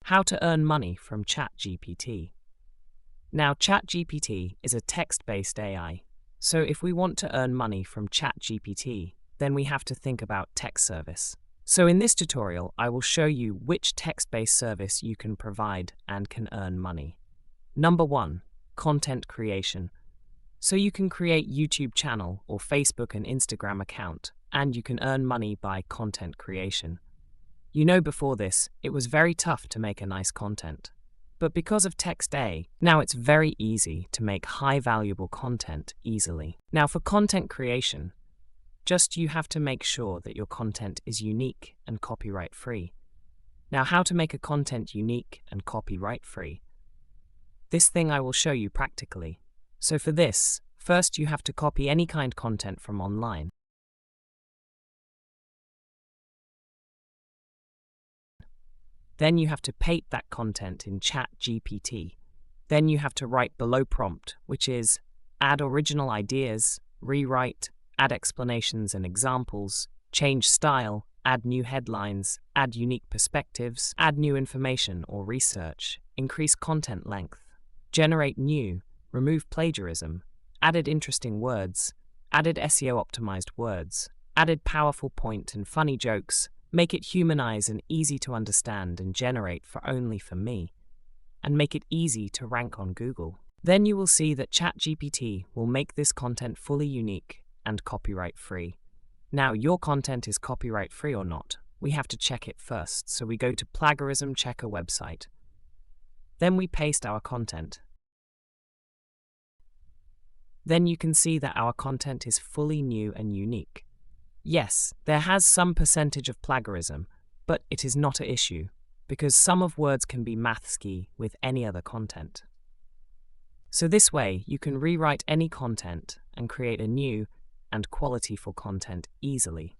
How to earn money from ChatGPT. Now, ChatGPT is a text-based AI. So if we want to earn money from ChatGPT, then we have to think about text service. So in this tutorial, I will show you which text-based service you can provide and can earn money. Number 1, content creation. So you can create YouTube channel or Facebook and Instagram account, and you can earn money by content creation. You know, before this, it was very tough to make a nice content. But because of Text AI, now it's very easy to make high valuable content easily. Now for content creation, you have to make sure that your content is unique and copyright free. Now how to make a content unique and copyright free? This thing I will show you practically. So for this, first you have to copy any kind content from online. Then you have to paste that content in ChatGPT. Then you have to write below prompt, which is add original ideas, rewrite, add explanations and examples, change style, add new headlines, add unique perspectives, add new information or research, increase content length, generate new, remove plagiarism, added interesting words, added SEO optimized words, added powerful point and funny jokes, make it humanize and easy to understand and generate for only for me, and make it easy to rank on Google. Then you will see that ChatGPT will make this content fully unique and copyright free. Now your content is copyright free or not, we have to check it first, so we go to Plagiarism Checker website. Then we paste our content. Then you can see that our content is fully new and unique. Yes, there has some percentage of plagiarism, but it is not an issue, because some of words can be mathsky with any other content. So this way, you can rewrite any content and create a new and qualityful content easily.